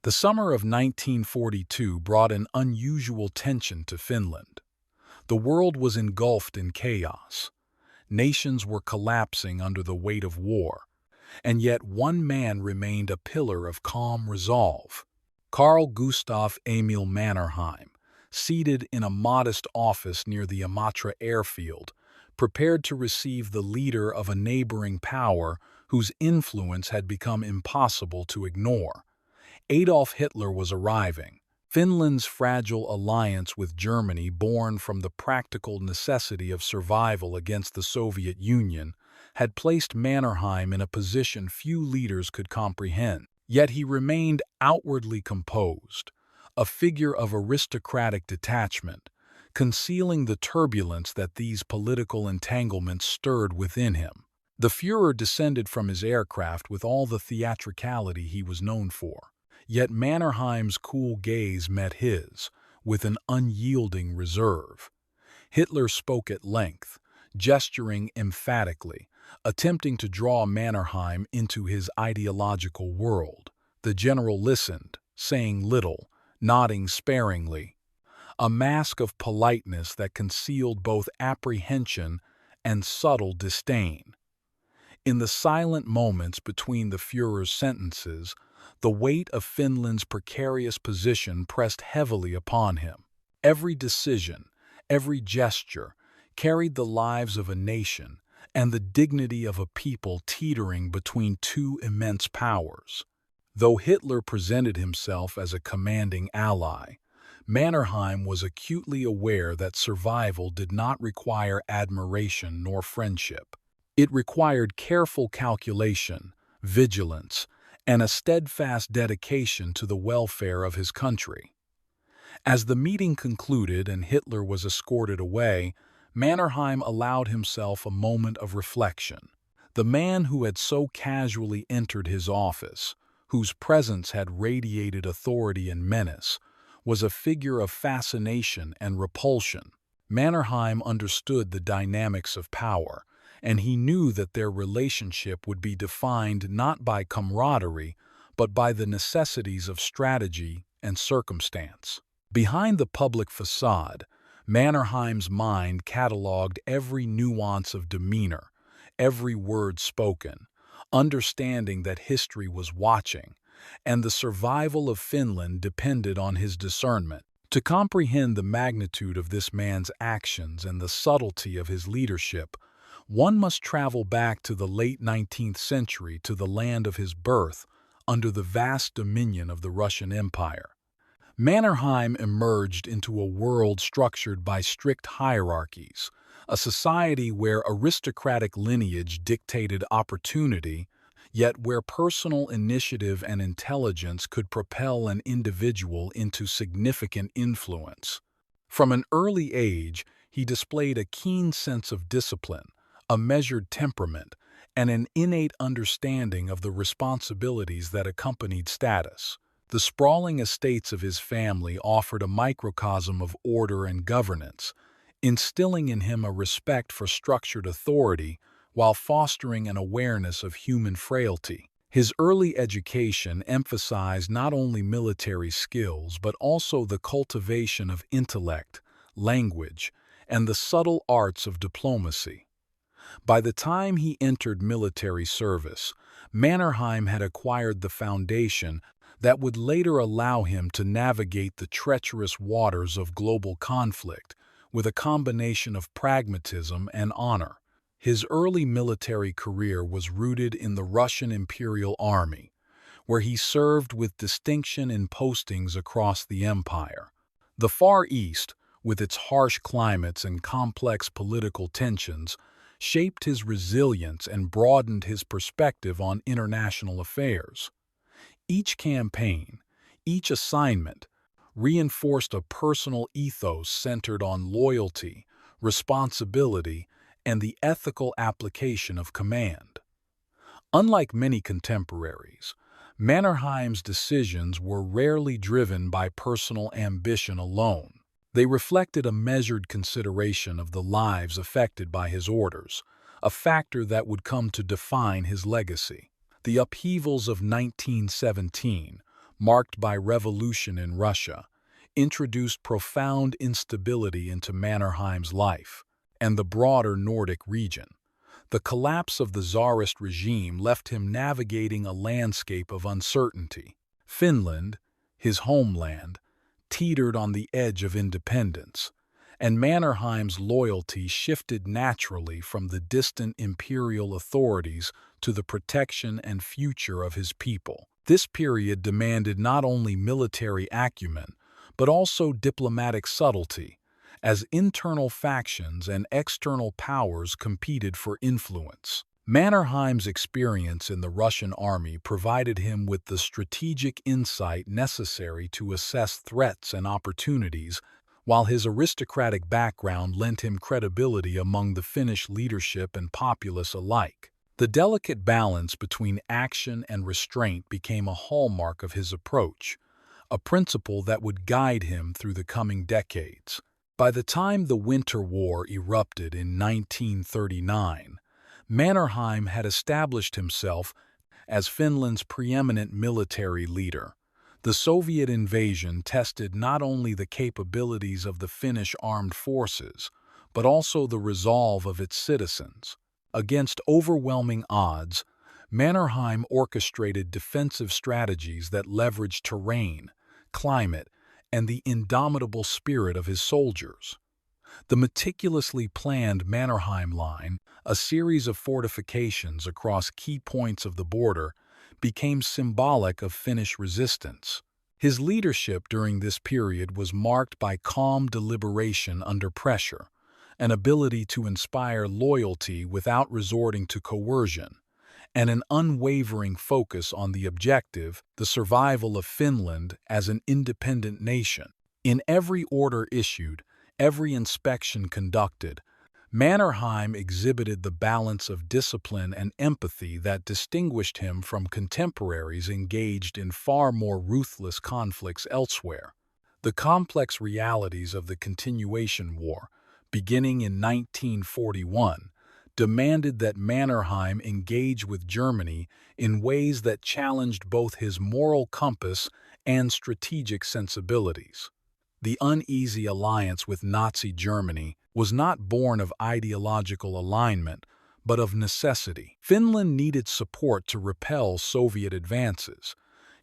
The summer of 1942 brought an unusual tension to Finland. The world was engulfed in chaos. Nations were collapsing under the weight of war, and yet one man remained a pillar of calm resolve. Carl Gustaf Emil Mannerheim, seated in a modest office near the Imatra airfield, prepared to receive the leader of a neighboring power whose influence had become impossible to ignore. Adolf Hitler was arriving. Finland's fragile alliance with Germany, born from the practical necessity of survival against the Soviet Union, had placed Mannerheim in a position few leaders could comprehend. Yet he remained outwardly composed, a figure of aristocratic detachment, concealing the turbulence that these political entanglements stirred within him. The Führer descended from his aircraft with all the theatricality he was known for. Yet Mannerheim's cool gaze met his, with an unyielding reserve. Hitler spoke at length, gesturing emphatically, attempting to draw Mannerheim into his ideological world. The general listened, saying little, nodding sparingly, a mask of politeness that concealed both apprehension and subtle disdain. In the silent moments between the Führer's sentences, the weight of Finland's precarious position pressed heavily upon him. Every decision, every gesture, carried the lives of a nation and the dignity of a people teetering between two immense powers. Though Hitler presented himself as a commanding ally, Mannerheim was acutely aware that survival did not require admiration nor friendship. It required careful calculation, vigilance, and a steadfast dedication to the welfare of his country. As the meeting concluded and Hitler was escorted away, Mannerheim allowed himself a moment of reflection. The man who had so casually entered his office, whose presence had radiated authority and menace, was a figure of fascination and repulsion. Mannerheim understood the dynamics of power, and he knew that their relationship would be defined not by camaraderie, but by the necessities of strategy and circumstance. Behind the public facade, Mannerheim's mind catalogued every nuance of demeanor, every word spoken, understanding that history was watching, and the survival of Finland depended on his discernment. To comprehend the magnitude of this man's actions and the subtlety of his leadership, one must travel back to the late 19th century to the land of his birth, under the vast dominion of the Russian Empire. Mannerheim emerged into a world structured by strict hierarchies, a society where aristocratic lineage dictated opportunity, yet where personal initiative and intelligence could propel an individual into significant influence. From an early age, he displayed a keen sense of discipline, a measured temperament, and an innate understanding of the responsibilities that accompanied status. The sprawling estates of his family offered a microcosm of order and governance, instilling in him a respect for structured authority while fostering an awareness of human frailty. His early education emphasized not only military skills but also the cultivation of intellect, language, and the subtle arts of diplomacy. By the time he entered military service, Mannerheim had acquired the foundation that would later allow him to navigate the treacherous waters of global conflict with a combination of pragmatism and honor. His early military career was rooted in the Russian Imperial Army, where he served with distinction in postings across the empire. The Far East, with its harsh climates and complex political tensions, shaped his resilience and broadened his perspective on international affairs. Each campaign, each assignment, reinforced a personal ethos centered on loyalty, responsibility, and the ethical application of command. Unlike many contemporaries, Mannerheim's decisions were rarely driven by personal ambition alone. They reflected a measured consideration of the lives affected by his orders, a factor that would come to define his legacy. The upheavals of 1917, marked by revolution in Russia, introduced profound instability into Mannerheim's life and the broader Nordic region. The collapse of the Tsarist regime left him navigating a landscape of uncertainty. Finland, his homeland, teetered on the edge of independence, and Mannerheim's loyalty shifted naturally from the distant imperial authorities to the protection and future of his people. This period demanded not only military acumen, but also diplomatic subtlety, as internal factions and external powers competed for influence. Mannerheim's experience in the Russian army provided him with the strategic insight necessary to assess threats and opportunities, while his aristocratic background lent him credibility among the Finnish leadership and populace alike. The delicate balance between action and restraint became a hallmark of his approach, a principle that would guide him through the coming decades. By the time the Winter War erupted in 1939, Mannerheim had established himself as Finland's preeminent military leader. The Soviet invasion tested not only the capabilities of the Finnish armed forces, but also the resolve of its citizens. Against overwhelming odds, Mannerheim orchestrated defensive strategies that leveraged terrain, climate, and the indomitable spirit of his soldiers. The meticulously planned Mannerheim Line, a series of fortifications across key points of the border, became symbolic of Finnish resistance. His leadership during this period was marked by calm deliberation under pressure, an ability to inspire loyalty without resorting to coercion, and an unwavering focus on the objective, the survival of Finland as an independent nation. In every order issued, every inspection conducted, Mannerheim exhibited the balance of discipline and empathy that distinguished him from contemporaries engaged in far more ruthless conflicts elsewhere. The complex realities of the Continuation War, beginning in 1941, demanded that Mannerheim engage with Germany in ways that challenged both his moral compass and strategic sensibilities. The uneasy alliance with Nazi Germany was not born of ideological alignment, but of necessity. Finland needed support to repel Soviet advances,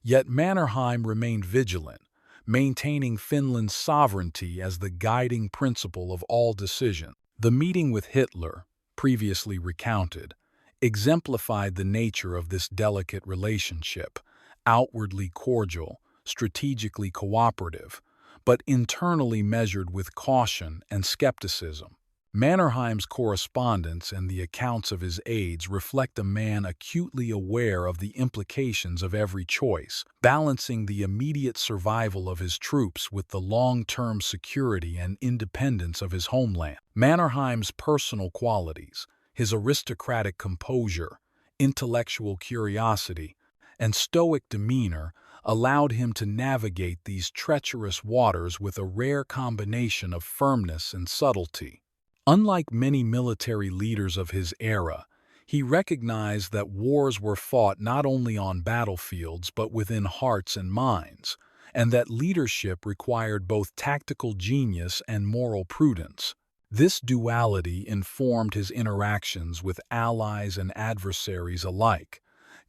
yet Mannerheim remained vigilant, maintaining Finland's sovereignty as the guiding principle of all decisions. The meeting with Hitler, previously recounted, exemplified the nature of this delicate relationship, outwardly cordial, strategically cooperative, but internally measured with caution and skepticism. Mannerheim's correspondence and the accounts of his aides reflect a man acutely aware of the implications of every choice, balancing the immediate survival of his troops with the long-term security and independence of his homeland. Mannerheim's personal qualities, his aristocratic composure, intellectual curiosity, and stoic demeanor allowed him to navigate these treacherous waters with a rare combination of firmness and subtlety. Unlike many military leaders of his era, he recognized that wars were fought not only on battlefields but within hearts and minds, and that leadership required both tactical genius and moral prudence. This duality informed his interactions with allies and adversaries alike,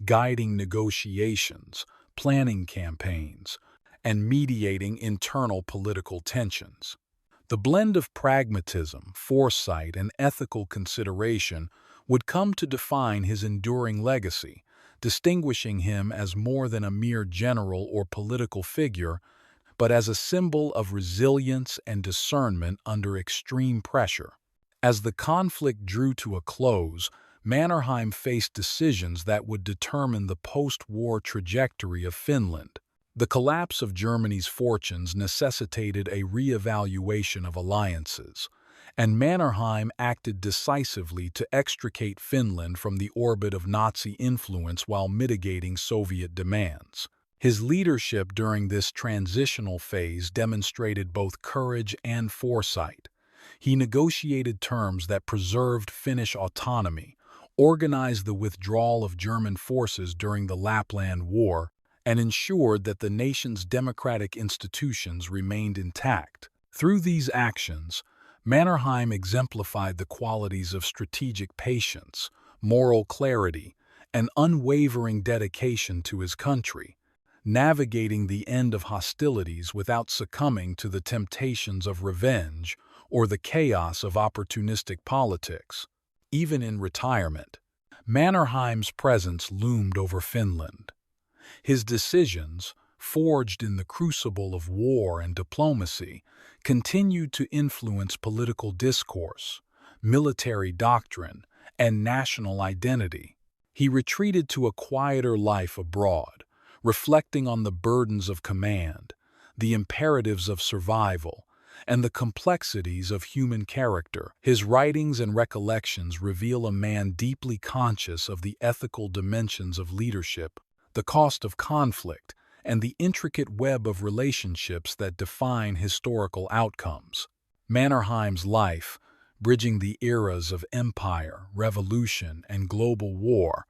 guiding negotiations, planning campaigns, and mediating internal political tensions. The blend of pragmatism, foresight, and ethical consideration would come to define his enduring legacy, distinguishing him as more than a mere general or political figure, but as a symbol of resilience and discernment under extreme pressure. As the conflict drew to a close, Mannerheim faced decisions that would determine the post-war trajectory of Finland. The collapse of Germany's fortunes necessitated a re-evaluation of alliances, and Mannerheim acted decisively to extricate Finland from the orbit of Nazi influence while mitigating Soviet demands. His leadership during this transitional phase demonstrated both courage and foresight. He negotiated terms that preserved Finnish autonomy, organized the withdrawal of German forces during the Lapland War, and ensured that the nation's democratic institutions remained intact. Through these actions, Mannerheim exemplified the qualities of strategic patience, moral clarity, and unwavering dedication to his country, navigating the end of hostilities without succumbing to the temptations of revenge or the chaos of opportunistic politics. Even in retirement, Mannerheim's presence loomed over Finland. His decisions, forged in the crucible of war and diplomacy, continued to influence political discourse, military doctrine, and national identity. He retreated to a quieter life abroad, reflecting on the burdens of command, the imperatives of survival, and the complexities of human character. His writings and recollections reveal a man deeply conscious of the ethical dimensions of leadership, the cost of conflict, and the intricate web of relationships that define historical outcomes. Mannerheim's life, bridging the eras of empire, revolution, and global war,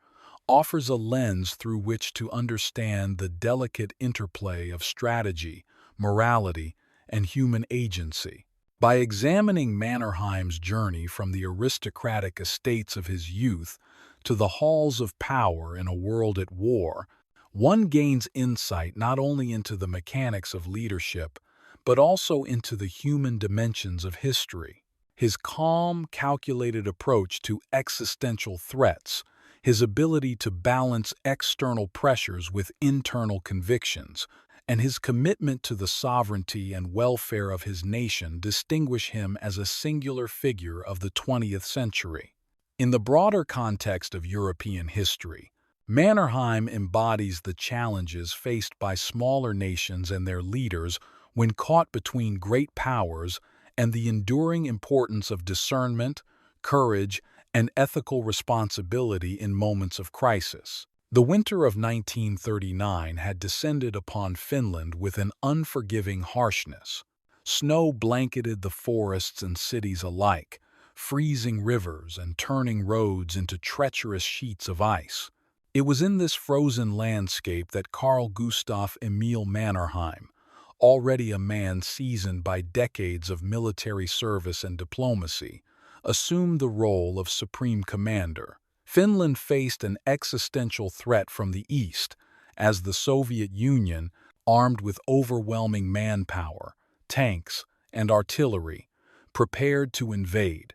offers a lens through which to understand the delicate interplay of strategy, morality, and human agency. By examining Mannerheim's journey from the aristocratic estates of his youth to the halls of power in a world at war, one gains insight not only into the mechanics of leadership, but also into the human dimensions of history. His calm, calculated approach to existential threats, his ability to balance external pressures with internal convictions, and his commitment to the sovereignty and welfare of his nation distinguish him as a singular figure of the 20th century. In the broader context of European history, Mannerheim embodies the challenges faced by smaller nations and their leaders when caught between great powers, and the enduring importance of discernment, courage, and ethical responsibility in moments of crisis. The winter of 1939 had descended upon Finland with an unforgiving harshness. Snow blanketed the forests and cities alike, freezing rivers and turning roads into treacherous sheets of ice. It was in this frozen landscape that Carl Gustaf Emil Mannerheim, already a man seasoned by decades of military service and diplomacy, assumed the role of supreme commander. Finland faced an existential threat from the east, as the Soviet Union, armed with overwhelming manpower, tanks, and artillery, prepared to invade.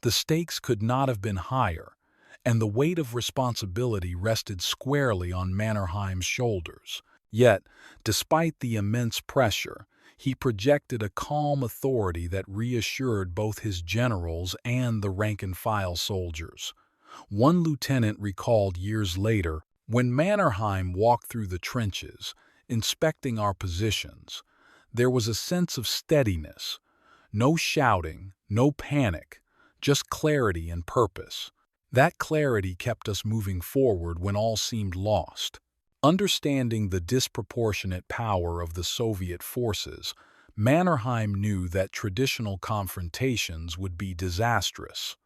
The stakes could not have been higher, and the weight of responsibility rested squarely on Mannerheim's shoulders. Yet, despite the immense pressure, he projected a calm authority that reassured both his generals and the rank-and-file soldiers. One lieutenant recalled years later, "When Mannerheim walked through the trenches, inspecting our positions, there was a sense of steadiness. No shouting, no panic, just clarity and purpose. That clarity kept us moving forward when all seemed lost." Understanding the disproportionate power of the Soviet forces, Mannerheim knew that traditional confrontations would be disastrous.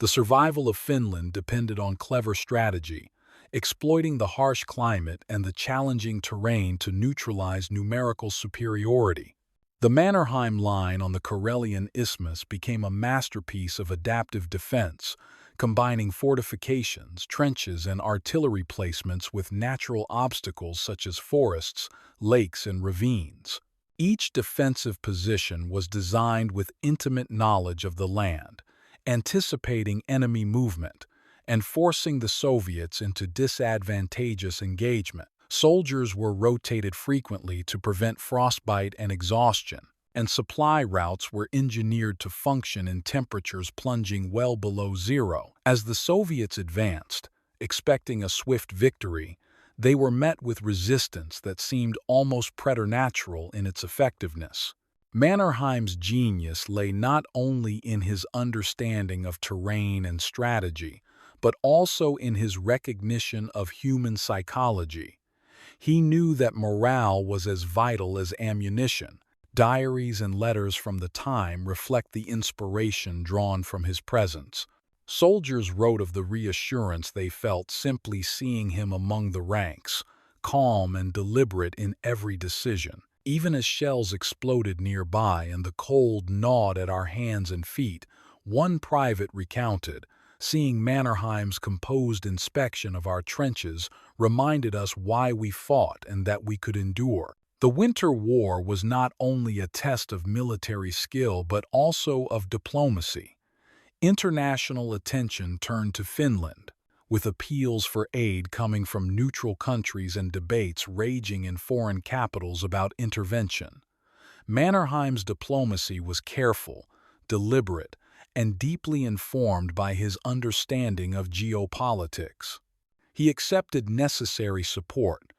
The survival of Finland depended on clever strategy, exploiting the harsh climate and the challenging terrain to neutralize numerical superiority. The Mannerheim Line on the Karelian Isthmus became a masterpiece of adaptive defense, combining fortifications, trenches, and artillery placements with natural obstacles such as forests, lakes, and ravines. Each defensive position was designed with intimate knowledge of the land, anticipating enemy movement, and forcing the Soviets into disadvantageous engagement. Soldiers were rotated frequently to prevent frostbite and exhaustion, and supply routes were engineered to function in temperatures plunging well below zero. As the Soviets advanced, expecting a swift victory, they were met with resistance that seemed almost preternatural in its effectiveness. Mannerheim's genius lay not only in his understanding of terrain and strategy, but also in his recognition of human psychology. He knew that morale was as vital as ammunition. Diaries and letters from the time reflect the inspiration drawn from his presence. Soldiers wrote of the reassurance they felt simply seeing him among the ranks, calm and deliberate in every decision. Even as shells exploded nearby and the cold gnawed at our hands and feet, one private recounted, seeing Mannerheim's composed inspection of our trenches reminded us why we fought and that we could endure. The Winter War was not only a test of military skill but also of diplomacy. International attention turned to Finland, with appeals for aid coming from neutral countries and debates raging in foreign capitals about intervention. Mannerheim's diplomacy was careful, deliberate, and deeply informed by his understanding of geopolitics. He accepted necessary support,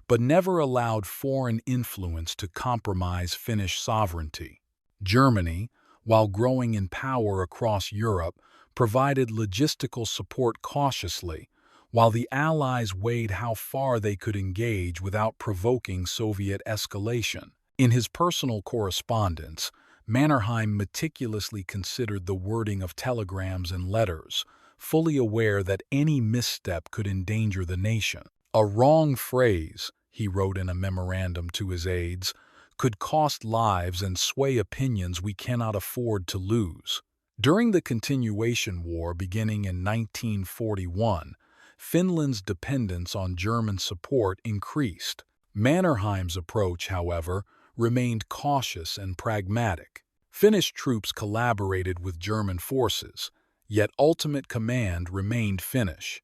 but never allowed foreign influence to compromise Finnish sovereignty. Germany, while growing in power across Europe, provided logistical support cautiously, while the Allies weighed how far they could engage without provoking Soviet escalation. In his personal correspondence, Mannerheim meticulously considered the wording of telegrams and letters, fully aware that any misstep could endanger the nation. A wrong phrase, he wrote in a memorandum to his aides, could cost lives and sway opinions we cannot afford to lose. During the Continuation War beginning in 1941, Finland's dependence on German support increased. Mannerheim's approach, however, remained cautious and pragmatic. Finnish troops collaborated with German forces, yet ultimate command remained Finnish.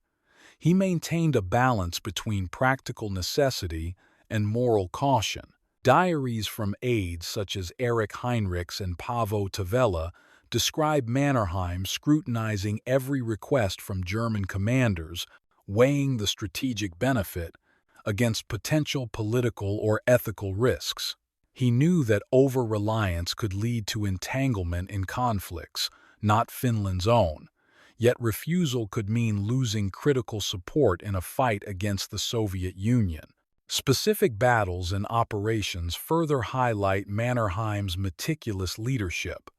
He maintained a balance between practical necessity and moral caution. Diaries from aides such as Erich Heinrichs and Paavo Tavella describe Mannerheim scrutinizing every request from German commanders, weighing the strategic benefit against potential political or ethical risks. He knew that over-reliance could lead to entanglement in conflicts, not Finland's own, yet refusal could mean losing critical support in a fight against the Soviet Union. Specific battles and operations further highlight Mannerheim's meticulous leadership.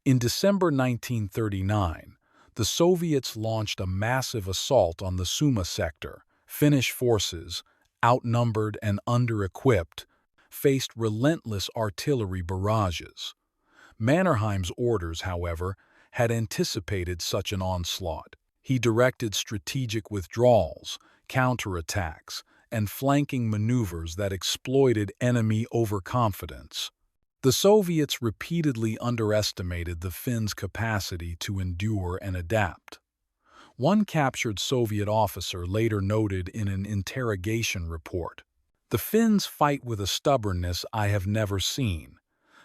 In December 1939, the Soviets launched a massive assault on the Suma sector. Finnish forces, outnumbered and under-equipped, faced relentless artillery barrages. Mannerheim's orders, however, had anticipated such an onslaught. He directed strategic withdrawals, counterattacks, and flanking maneuvers that exploited enemy overconfidence. The Soviets repeatedly underestimated the Finns' capacity to endure and adapt. One captured Soviet officer later noted in an interrogation report, "The Finns fight with a stubbornness I have never seen.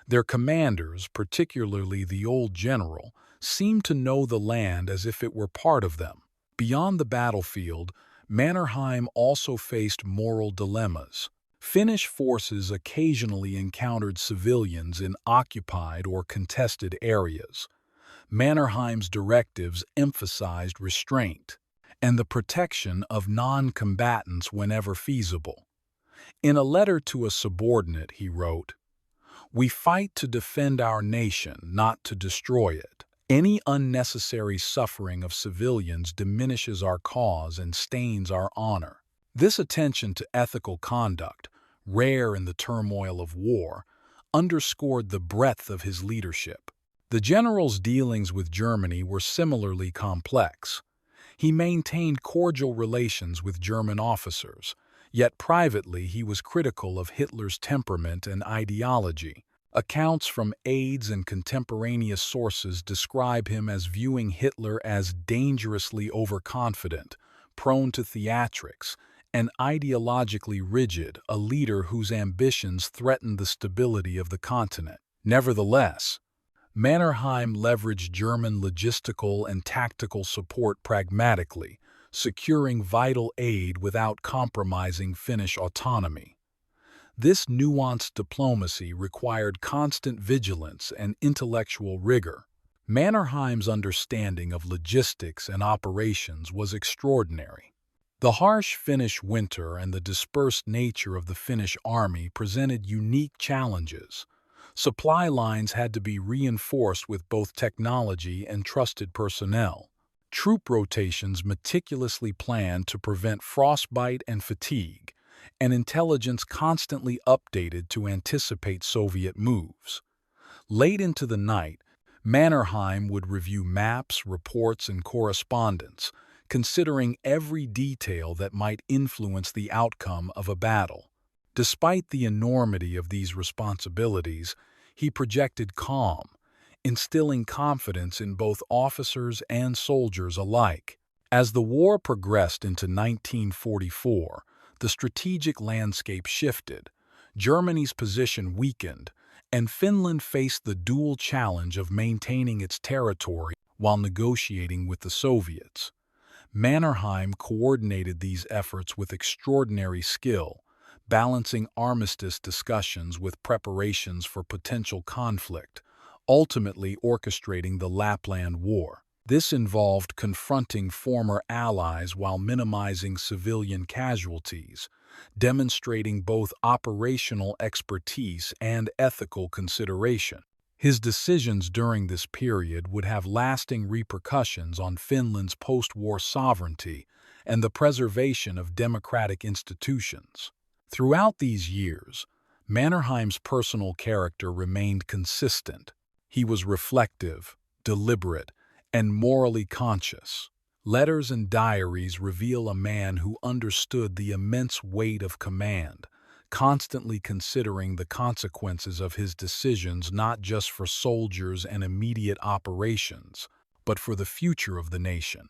Their commanders, particularly the old general, seem to know the land as if it were part of them." Beyond the battlefield, Mannerheim also faced moral dilemmas. Finnish forces occasionally encountered civilians in occupied or contested areas. Mannerheim's directives emphasized restraint and the protection of non-combatants whenever feasible. In a letter to a subordinate, he wrote, "We fight to defend our nation, not to destroy it. Any unnecessary suffering of civilians diminishes our cause and stains our honor." This attention to ethical conduct, rare in the turmoil of war, underscored the breadth of his leadership. The general's dealings with Germany were similarly complex. He maintained cordial relations with German officers, yet privately he was critical of Hitler's temperament and ideology. Accounts from aides and contemporaneous sources describe him as viewing Hitler as dangerously overconfident, prone to theatrics, and ideologically rigid, a leader whose ambitions threatened the stability of the continent. Nevertheless, Mannerheim leveraged German logistical and tactical support pragmatically, securing vital aid without compromising Finnish autonomy. This nuanced diplomacy required constant vigilance and intellectual rigor. Mannerheim's understanding of logistics and operations was extraordinary. The harsh Finnish winter and the dispersed nature of the Finnish army presented unique challenges. Supply lines had to be reinforced with both technology and trusted personnel. Troop rotations meticulously planned to prevent frostbite and fatigue, and intelligence constantly updated to anticipate Soviet moves. Late into the night, Mannerheim would review maps, reports, and correspondence, considering every detail that might influence the outcome of a battle. Despite the enormity of these responsibilities, he projected calm, instilling confidence in both officers and soldiers alike. As the war progressed into 1944, the strategic landscape shifted, Germany's position weakened, and Finland faced the dual challenge of maintaining its territory while negotiating with the Soviets. Mannerheim coordinated these efforts with extraordinary skill, balancing armistice discussions with preparations for potential conflict, ultimately orchestrating the Lapland War. This involved confronting former allies while minimizing civilian casualties, demonstrating both operational expertise and ethical consideration. His decisions during this period would have lasting repercussions on Finland's post-war sovereignty and the preservation of democratic institutions. Throughout these years, Mannerheim's personal character remained consistent. He was reflective, deliberate, and morally conscious. Letters and diaries reveal a man who understood the immense weight of command, constantly considering the consequences of his decisions not just for soldiers and immediate operations, but for the future of the nation.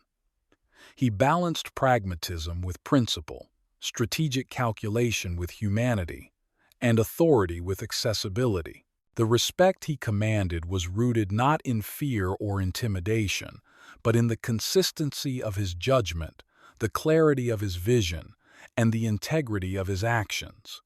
He balanced pragmatism with principle, strategic calculation with humanity, and authority with accessibility. The respect he commanded was rooted not in fear or intimidation, but in the consistency of his judgment, the clarity of his vision, and the integrity of his actions.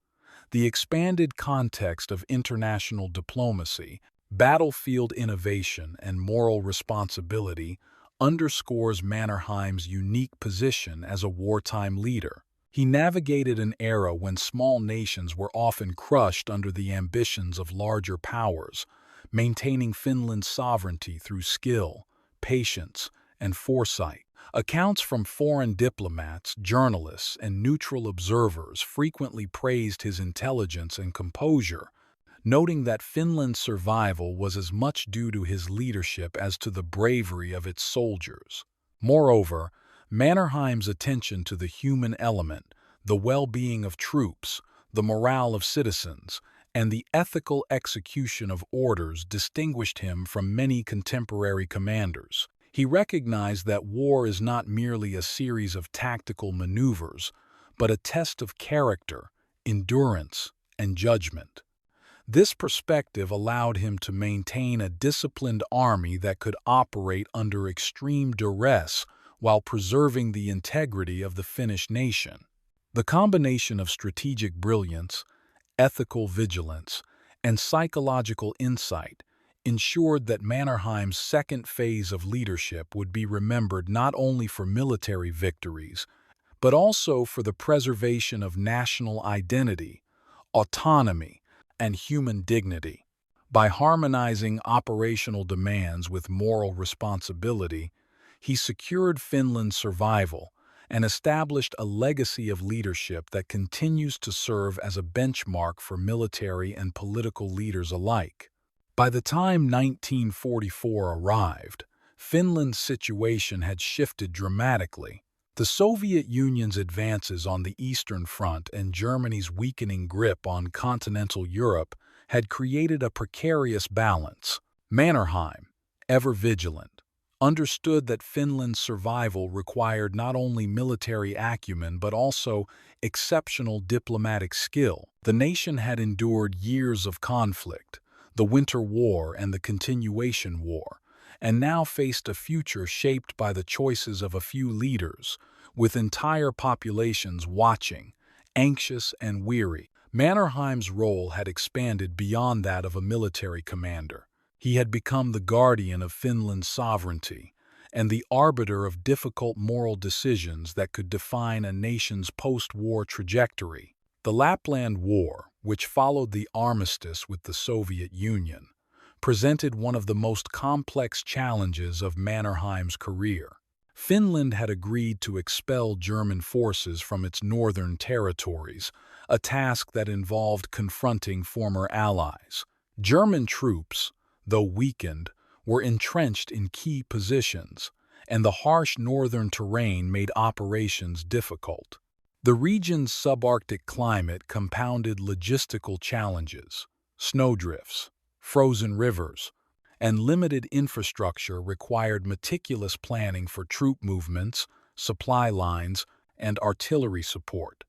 The expanded context of international diplomacy, battlefield innovation, and moral responsibility underscores Mannerheim's unique position as a wartime leader. He navigated an era when small nations were often crushed under the ambitions of larger powers, maintaining Finland's sovereignty through skill, patience, and foresight. Accounts from foreign diplomats, journalists, and neutral observers frequently praised his intelligence and composure, noting that Finland's survival was as much due to his leadership as to the bravery of its soldiers. Moreover, Mannerheim's attention to the human element, the well-being of troops, the morale of citizens, and the ethical execution of orders distinguished him from many contemporary commanders. He recognized that war is not merely a series of tactical maneuvers, but a test of character, endurance, and judgment. This perspective allowed him to maintain a disciplined army that could operate under extreme duress while preserving the integrity of the Finnish nation. The combination of strategic brilliance, ethical vigilance, and psychological insight ensured that Mannerheim's second phase of leadership would be remembered not only for military victories, but also for the preservation of national identity, autonomy, and human dignity. By harmonizing operational demands with moral responsibility, he secured Finland's survival and established a legacy of leadership that continues to serve as a benchmark for military and political leaders alike. By the time 1944 arrived, Finland's situation had shifted dramatically. The Soviet Union's advances on the Eastern Front and Germany's weakening grip on continental Europe had created a precarious balance. Mannerheim, ever vigilant, understood that Finland's survival required not only military acumen but also exceptional diplomatic skill. The nation had endured years of conflict, the Winter War and the Continuation War, and now faced a future shaped by the choices of a few leaders, with entire populations watching, anxious and weary. Mannerheim's role had expanded beyond that of a military commander. He had become the guardian of Finland's sovereignty and the arbiter of difficult moral decisions that could define a nation's post-war trajectory. The Lapland War, which followed the armistice with the Soviet Union, presented one of the most complex challenges of Mannerheim's career. Finland had agreed to expel German forces from its northern territories, a task that involved confronting former allies. German troops, though weakened, were entrenched in key positions, and the harsh northern terrain made operations difficult. The region's subarctic climate compounded logistical challenges. Snowdrifts, frozen rivers, and limited infrastructure required meticulous planning for troop movements, supply lines, and artillery support.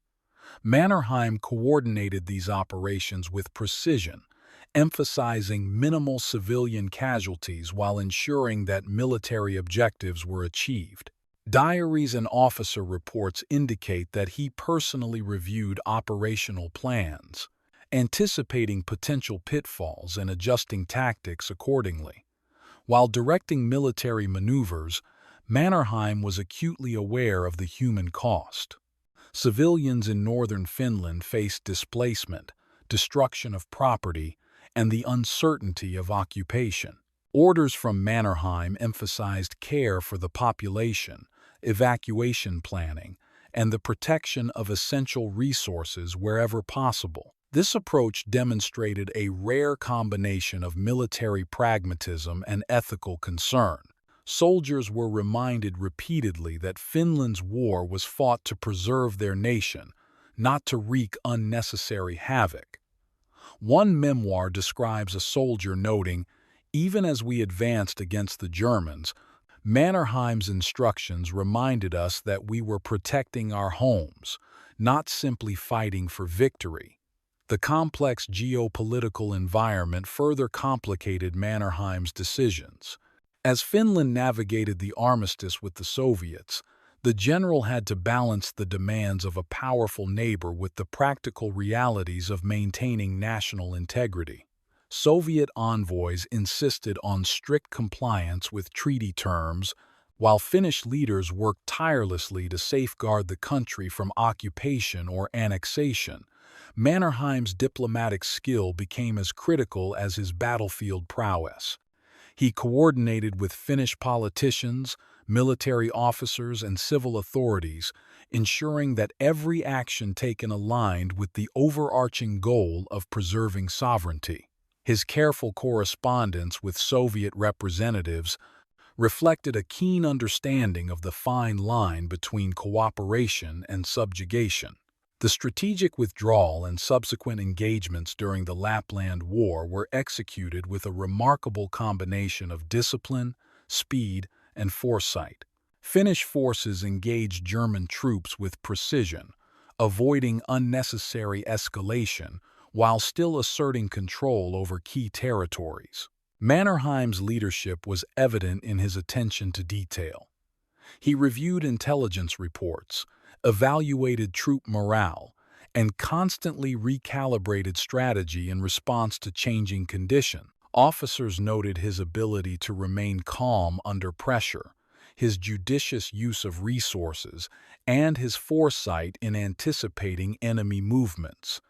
Mannerheim coordinated these operations with precision, emphasizing minimal civilian casualties while ensuring that military objectives were achieved. Diaries and officer reports indicate that he personally reviewed operational plans, anticipating potential pitfalls and adjusting tactics accordingly. While directing military maneuvers, Mannerheim was acutely aware of the human cost. Civilians in northern Finland faced displacement, destruction of property, and the uncertainty of occupation. Orders from Mannerheim emphasized care for the population, evacuation planning, and the protection of essential resources wherever possible. This approach demonstrated a rare combination of military pragmatism and ethical concern. Soldiers were reminded repeatedly that Finland's war was fought to preserve their nation, not to wreak unnecessary havoc. One memoir describes a soldier noting, "Even as we advanced against the Germans, Mannerheim's instructions reminded us that we were protecting our homes, not simply fighting for victory." The complex geopolitical environment further complicated Mannerheim's decisions. As Finland navigated the armistice with the Soviets, the general had to balance the demands of a powerful neighbor with the practical realities of maintaining national integrity. Soviet envoys insisted on strict compliance with treaty terms, while Finnish leaders worked tirelessly to safeguard the country from occupation or annexation. Mannerheim's diplomatic skill became as critical as his battlefield prowess. He coordinated with Finnish politicians, military officers, and civil authorities, ensuring that every action taken aligned with the overarching goal of preserving sovereignty. His careful correspondence with Soviet representatives reflected a keen understanding of the fine line between cooperation and subjugation. The strategic withdrawal and subsequent engagements during the Lapland War were executed with a remarkable combination of discipline, speed, and foresight. Finnish forces engaged German troops with precision, avoiding unnecessary escalation while still asserting control over key territories. Mannerheim's leadership was evident in his attention to detail. He reviewed intelligence reports, evaluated troop morale, and constantly recalibrated strategy in response to changing conditions. Officers noted his ability to remain calm under pressure, his judicious use of resources, and his foresight in anticipating enemy movements.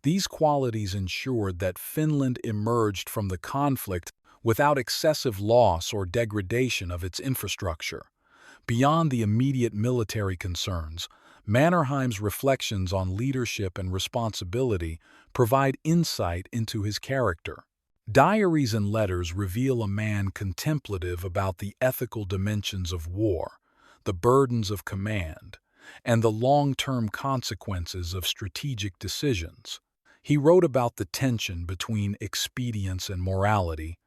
These qualities ensured that Finland emerged from the conflict without excessive loss or degradation of its infrastructure. Beyond the immediate military concerns, Mannerheim's reflections on leadership and responsibility provide insight into his character. Diaries and letters reveal a man contemplative about the ethical dimensions of war, the burdens of command, and the long-term consequences of strategic decisions. He wrote about the tension between expedience and morality,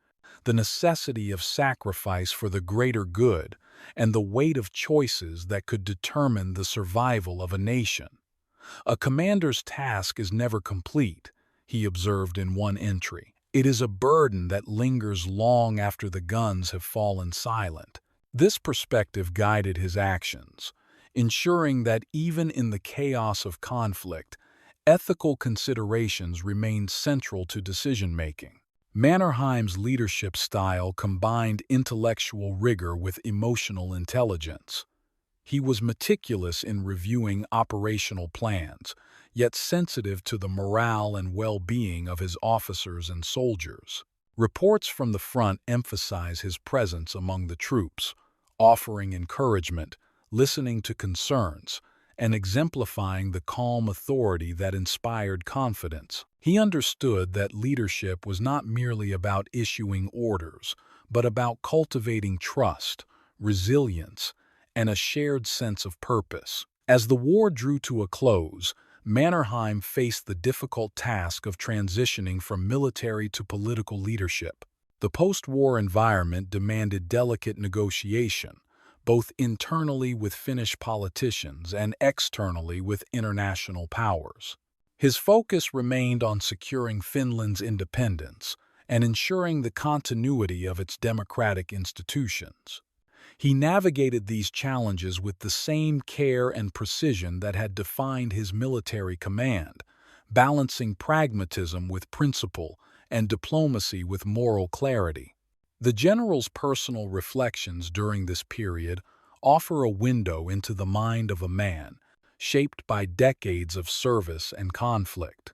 the necessity of sacrifice for the greater good, and the weight of choices that could determine the survival of a nation. "A commander's task is never complete," he observed in one entry. "It is a burden that lingers long after the guns have fallen silent." This perspective guided his actions, ensuring that even in the chaos of conflict, ethical considerations remained central to decision-making. Mannerheim's leadership style combined intellectual rigor with emotional intelligence. He was meticulous in reviewing operational plans, yet sensitive to the morale and well-being of his officers and soldiers. Reports from the front emphasize his presence among the troops, offering encouragement, listening to concerns, and exemplifying the calm authority that inspired confidence. He understood that leadership was not merely about issuing orders, but about cultivating trust, resilience, and a shared sense of purpose. As the war drew to a close, Mannerheim faced the difficult task of transitioning from military to political leadership. The post-war environment demanded delicate negotiation, both internally with Finnish politicians and externally with international powers. His focus remained on securing Finland's independence and ensuring the continuity of its democratic institutions. He navigated these challenges with the same care and precision that had defined his military command, balancing pragmatism with principle and diplomacy with moral clarity. The general's personal reflections during this period offer a window into the mind of a man shaped by decades of service and conflict.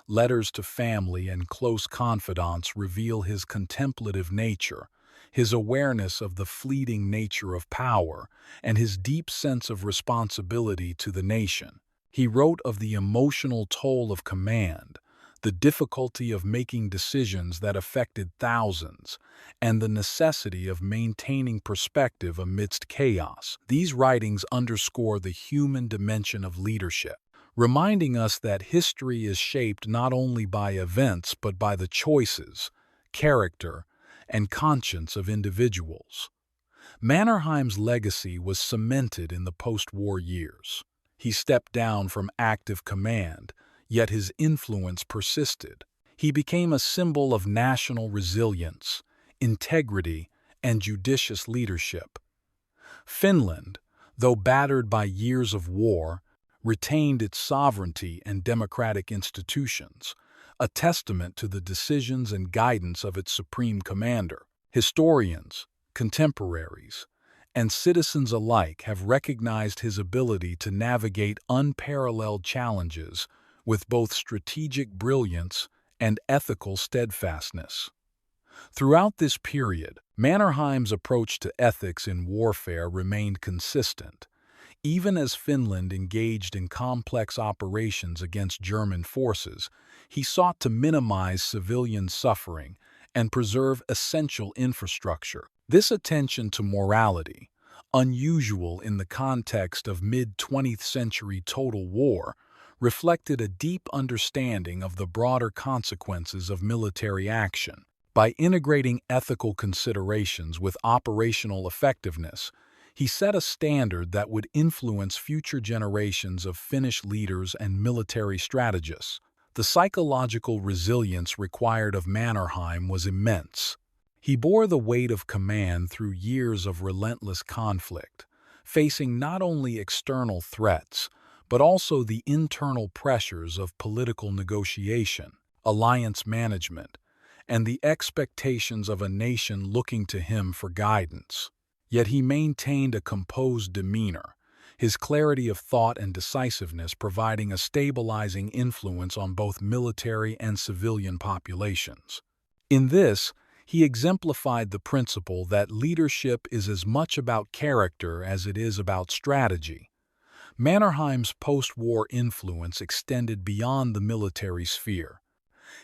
Letters to family and close confidants reveal his contemplative nature, his awareness of the fleeting nature of power, and his deep sense of responsibility to the nation. He wrote of the emotional toll of command, the difficulty of making decisions that affected thousands, and the necessity of maintaining perspective amidst chaos. These writings underscore the human dimension of leadership, reminding us that history is shaped not only by events but by the choices, character, and conscience of individuals. Mannerheim's legacy was cemented in the post-war years. He stepped down from active command, yet his influence persisted. He became a symbol of national resilience, integrity, and judicious leadership. Finland, though battered by years of war, retained its sovereignty and democratic institutions, a testament to the decisions and guidance of its supreme commander. Historians, contemporaries, and citizens alike have recognized his ability to navigate unparalleled challenges with both strategic brilliance and ethical steadfastness. Throughout this period, Mannerheim's approach to ethics in warfare remained consistent. Even as Finland engaged in complex operations against German forces, he sought to minimize civilian suffering and preserve essential infrastructure. This attention to morality, unusual in the context of mid-20th century total war, reflected a deep understanding of the broader consequences of military action. By integrating ethical considerations with operational effectiveness, he set a standard that would influence future generations of Finnish leaders and military strategists. The psychological resilience required of Mannerheim was immense. He bore the weight of command through years of relentless conflict, facing not only external threats, but also the internal pressures of political negotiation, alliance management, and the expectations of a nation looking to him for guidance. Yet he maintained a composed demeanor, his clarity of thought and decisiveness providing a stabilizing influence on both military and civilian populations. In this, he exemplified the principle that leadership is as much about character as it is about strategy. Mannerheim's post-war influence extended beyond the military sphere.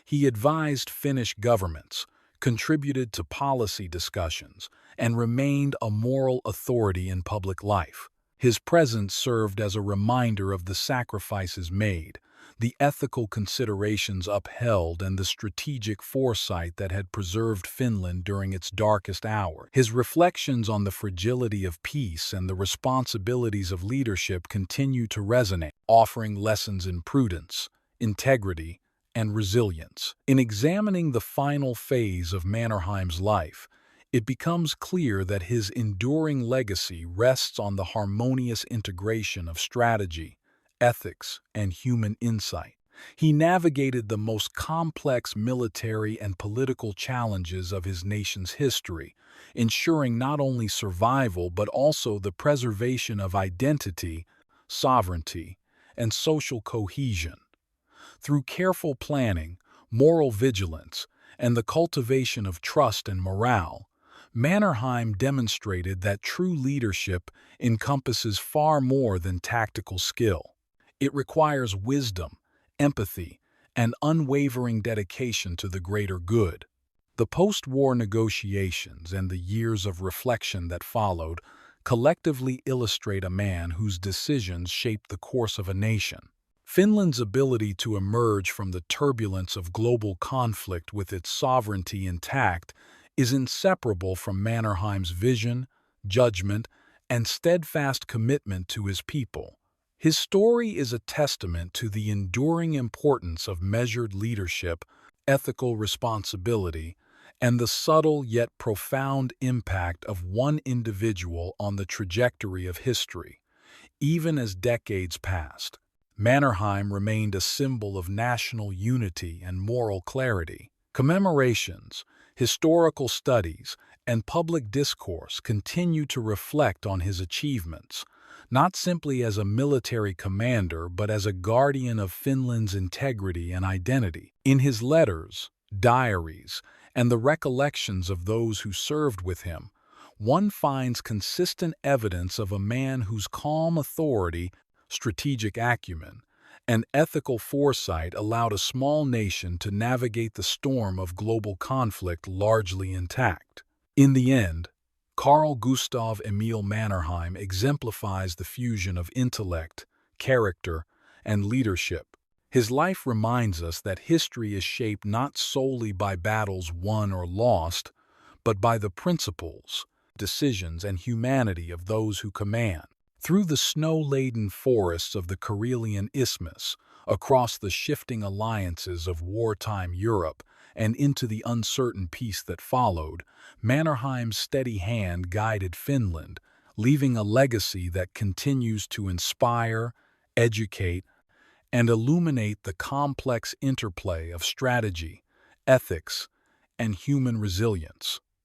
He advised Finnish governments, contributed to policy discussions, and remained a moral authority in public life. His presence served as a reminder of the sacrifices made, the ethical considerations upheld, and the strategic foresight that had preserved Finland during its darkest hour. His reflections on the fragility of peace and the responsibilities of leadership continue to resonate, offering lessons in prudence, integrity, and resilience. In examining the final phase of Mannerheim's life, it becomes clear that his enduring legacy rests on the harmonious integration of strategy, ethics, and human insight. He navigated the most complex military and political challenges of his nation's history, ensuring not only survival but also the preservation of identity, sovereignty, and social cohesion. Through careful planning, moral vigilance, and the cultivation of trust and morale, Mannerheim demonstrated that true leadership encompasses far more than tactical skill. It requires wisdom, empathy, and unwavering dedication to the greater good. The post-war negotiations and the years of reflection that followed collectively illustrate a man whose decisions shaped the course of a nation. Finland's ability to emerge from the turbulence of global conflict with its sovereignty intact is inseparable from Mannerheim's vision, judgment, and steadfast commitment to his people. His story is a testament to the enduring importance of measured leadership, ethical responsibility, and the subtle yet profound impact of one individual on the trajectory of history. Even as decades passed, Mannerheim remained a symbol of national unity and moral clarity. Commemorations, historical studies, and public discourse continue to reflect on his achievements, not simply as a military commander but as a guardian of Finland's integrity and identity. In his letters, diaries, and the recollections of those who served with him, one finds consistent evidence of a man whose calm authority, strategic acumen, and ethical foresight allowed a small nation to navigate the storm of global conflict largely intact. In the end, Carl Gustaf Emil Mannerheim exemplifies the fusion of intellect, character, and leadership. His life reminds us that history is shaped not solely by battles won or lost, but by the principles, decisions, and humanity of those who command. Through the snow-laden forests of the Karelian Isthmus, across the shifting alliances of wartime Europe, and into the uncertain peace that followed, Mannerheim's steady hand guided Finland, leaving a legacy that continues to inspire, educate, and illuminate the complex interplay of strategy, ethics, and human resilience.